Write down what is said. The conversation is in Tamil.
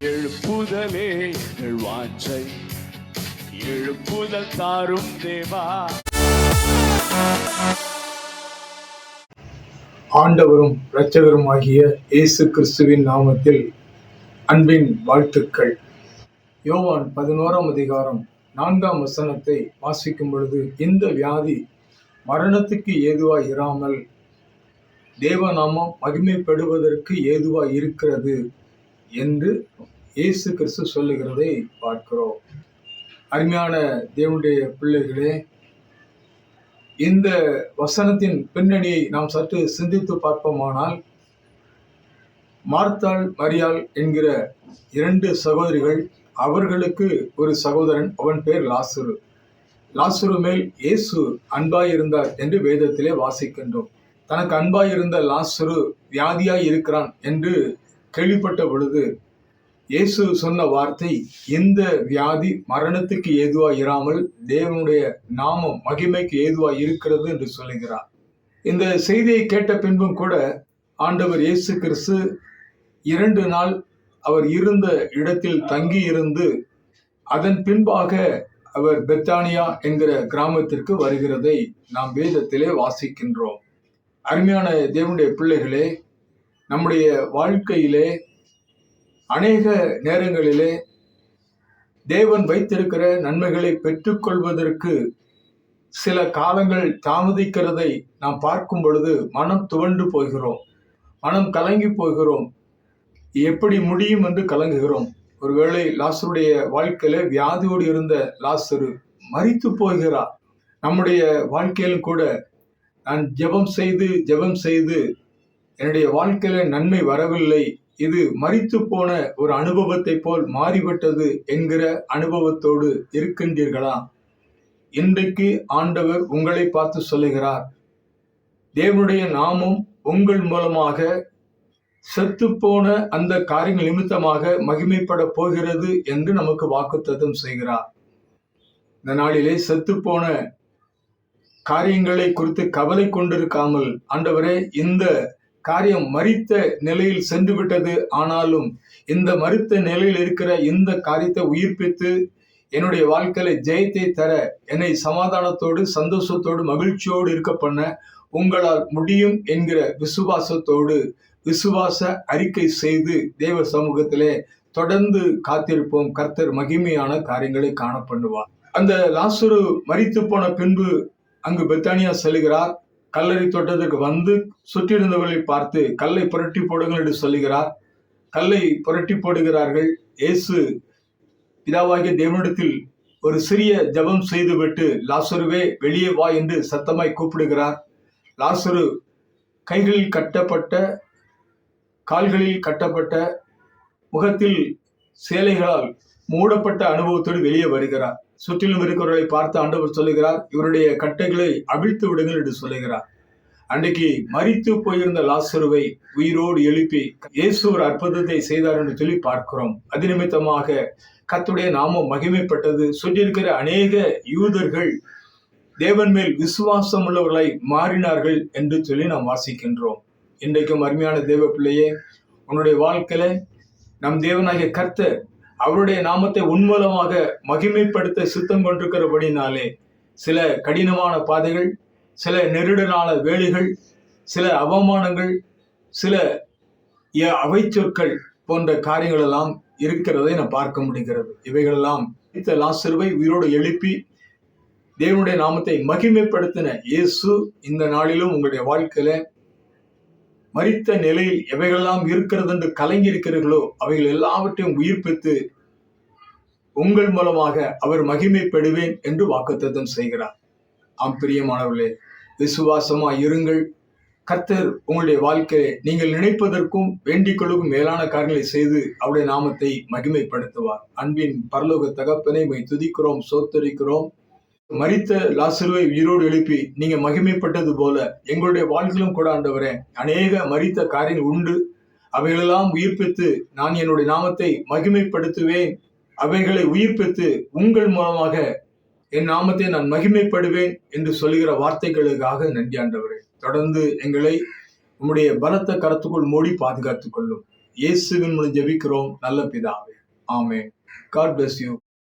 எழுப்புதலே வாஞ்சை, எழுப்புதல் தாரும் தேவா. ஆண்டவரும் இரட்சகரும் ஆகிய இயேசு கிறிஸ்துவின் நாமத்தில் அன்பின் வாழ்த்துக்கள். யோவான் 11ஆம் அதிகாரம் 4ஆம் வசனத்தை வாசிக்கும் பொழுது, இந்த வியாதி மரணத்துக்கு ஏதுவாய் இராமல் தேவநாமம் மகிமைப்படுவதற்கு ஏதுவாய் இருக்கிறது என்று இயேசு கிறிஸ்து சொல்லுகிறதை பார்க்கிறோம். அருமையான தேவனுடைய பிள்ளைகளே, இந்த வசனத்தின் பின்னணியை நாம் சற்று சிந்தித்து பார்ப்போமானால், மார்த்தாள் மரியாள் என்கிற 2 சகோதரிகள், அவர்களுக்கு ஒரு சகோதரன், அவன் பேர் லாசரு. லாசரு மேல் இயேசு அன்பாயிருந்தார் என்று வேதத்திலே வாசிக்கின்றோம். தனக்கு அன்பாயிருந்த லாசரு வியாதியாய் இருக்கிறான் என்று கேள்விப்பட்ட பொழுது இயேசு சொன்ன வார்த்தை, இந்த வியாதி மரணத்துக்கு ஏதுவாய் இராமல் தேவனுடைய நாமம் மகிமைக்கு ஏதுவாய் இருக்கிறது என்று சொல்லுகிறார். இந்த செய்தியை கேட்ட பின்பும் கூட ஆண்டவர் இயேசு கிறிஸ்து 2 நாள் அவர் இருந்த இடத்தில் தங்கி இருந்து அதன் பின்பாக அவர் பெத்தானியா என்கிற கிராமத்திற்கு வருகிறதை நாம் வேதத்திலே வாசிக்கின்றோம். அருமையான தேவனுடைய பிள்ளைகளே, நம்முடைய வாழ்க்கையிலே அநேக நேரங்களிலே தேவன் வைத்திருக்கிற நன்மைகளை பெற்றுக்கொள்வதற்கு சில காலங்கள் தாமதிக்கிறதை நாம் பார்க்கும் பொழுது மனம் துவண்டு போகிறோம், மனம் கலங்கி போகிறோம். எப்படி முடியும் என்று கலங்குகிறோம். ஒருவேளை லாசருடைய வாழ்க்கையில வியாதியோடு இருந்த லாசரு மரித்து போகிறார். நம்முடைய வாழ்க்கையிலும் கூட நான் ஜெபம் செய்து என்னுடைய வாழ்க்கையில நன்மை வரவில்லை, இது மரித்து போன ஒரு அனுபவத்தை போல் மாறிவிட்டது என்கிற அனுபவத்தோடு இருக்கின்றீர்களா? இன்றைக்கு ஆண்டவர் உங்களை பார்த்து சொல்லுகிறார், தேவனுடைய நாமம் உங்கள் மூலமாக செத்துப்போன அந்த காரியங்கள் நிமித்தமாக மகிமைப்பட போகிறது என்று நமக்கு வாக்குத்தத்தம் செய்கிறார். இந்த நாளிலே செத்துப்போன காரியங்களை குறித்து கவலை கொண்டிருக்காமல், ஆண்டவரே, இந்த காரியம் மரித்த நிலையில் சென்று விட்டது, ஆனாலும் இந்த மரித்த நிலையில் இருக்கிற இந்த காரியத்தை உயிர்ப்பித்து என்னுடைய வாழ்க்கையில ஜெயத்தை தர, என்னை சமாதானத்தோடு சந்தோஷத்தோடு மகிழ்ச்சியோடு இருக்க பண்ண உங்களால் முடியும் என்கிற விசுவாசத்தோடு விசுவாச அறிக்கை செய்து தேவ சமூகத்திலே தொடர்ந்து காத்திருப்போம். கர்த்தர் மகிமையான காரியங்களை காண பண்ணுவார். அந்த லாசரு மரித்து போன பின்பு அங்கு பெத்தானியா செல்கிறார். கல்லறை தோட்டத்திற்கு வந்து சுற்றியிருந்தவர்களை பார்த்து கல்லை புரட்டி போடுங்கள் என்று சொல்லுகிறார். கல்லை புரட்டி போடுகிறார்கள். இயேசு பிதாவாகிய தேவனிடத்தில் ஒரு சிறிய ஜெபம் செய்துவிட்டு, லாசருவே வெளியே வா என்று சத்தமாய் கூப்பிடுகிறார். லாசரு கைகளில் கட்டப்பட்ட, கால்களில் கட்டப்பட்ட, முகத்தில் சேலைகளால் மூடப்பட்ட அனுபவத்தோடு வெளியே வருகிறார். சுற்றிலும் இருக்கிறவர்களை பார்த்து ஆண்டவர் சொல்லுகிறார், இவருடைய கட்டைகளை அவிழ்த்து விடுங்கள் என்று சொல்லுகிறார். அன்றைக்கு மரித்து போயிருந்த லாசருவை உயிரோடு எழுப்பி இயேசு ஒரு அற்புதத்தை செய்தார் என்று சொல்லி பார்க்கிறோம். அது நிமித்தமாக கர்த்தருடைய நாமம் மகிமைப்பட்டது. சொல்லியிருக்கிற அநேக யூதர்கள் தேவன் மேல் விசுவாசம் உள்ளவர்களை மாறினார்கள் என்று சொல்லி நாம் வாசிக்கின்றோம். இன்றைக்கும் அருமையான தேவ பிள்ளையே, உன்னுடைய வாழ்க்கையில நம் தேவனாகிய கர்த்தர் அவருடைய நாமத்தை உன்மூலமாக மகிமைப்படுத்த சித்தம் கொண்டிருக்கிறபடினாலே சில கடினமான பாதைகள், சில நெருடலான வேலைகள், சில அவமானங்கள், சில அவைச்சொற்கள் போன்ற காரியங்கள் எல்லாம் இருக்கிறதை நாம் பார்க்க முடிகிறது. இவைகளெல்லாம் லாசருவை உயிரோடு எழுப்பி தேவனுடைய நாமத்தை மகிமைப்படுத்தின இயேசு இந்த நாளிலும் உங்களுடைய வாழ்க்கையில மரித்த நிலையில் எவைகளெல்லாம் இருக்கிறது என்று கலங்கி இருக்கிறீர்களோ அவைகள் எல்லாவற்றையும் உயிர்ப்பித்து உங்கள் மூலமாக அவர் மகிமைப்படுவேன் என்று வாக்குத்தத்தம் செய்கிறார். ஆம் பிரியமானவர்களே, விசுவாசமா இருங்கள். கர்த்தர் உங்களுடைய வாழ்க்கையை நீங்கள் நினைப்பதற்கும் வேண்டிக்கொள்ளும் மேலான காரியங்களை செய்து அவருடைய நாமத்தை மகிமைப்படுத்துவார். அன்பின் பரலோக தகப்பனை துதிக்கிறோம், சோத்தரிக்கிறோம். மரித்த லாசருவை உயிரோடு எழுப்பி நீங்க மகிமைப்பட்டது போல எங்களுடைய வாழ்க்கையிலும் கூட ஆண்டவரே அநேக மரித்த காரியங்கள் உண்டு. அவைகளெல்லாம் உயிர்ப்பித்து நான் என்னுடைய நாமத்தை மகிமைப்படுத்துவேன். அவைகளை உயிர்ப்பித்து உங்கள் மூலமாக என் நாமத்தை நான் மகிமைப்படுவேன் என்று சொல்லுகிற வார்த்தைகளுக்காக நன்றி ஆண்டவரே. தொடர்ந்து எங்களை உம்முடைய பலத்த கரத்துக்குள் மூடி பாதுகாத்துக் கொள்ளும். இயேசுவின் மூலம் ஜெபிக்கிறோம் நல்ல பிதாவே. ஆமென். God bless you.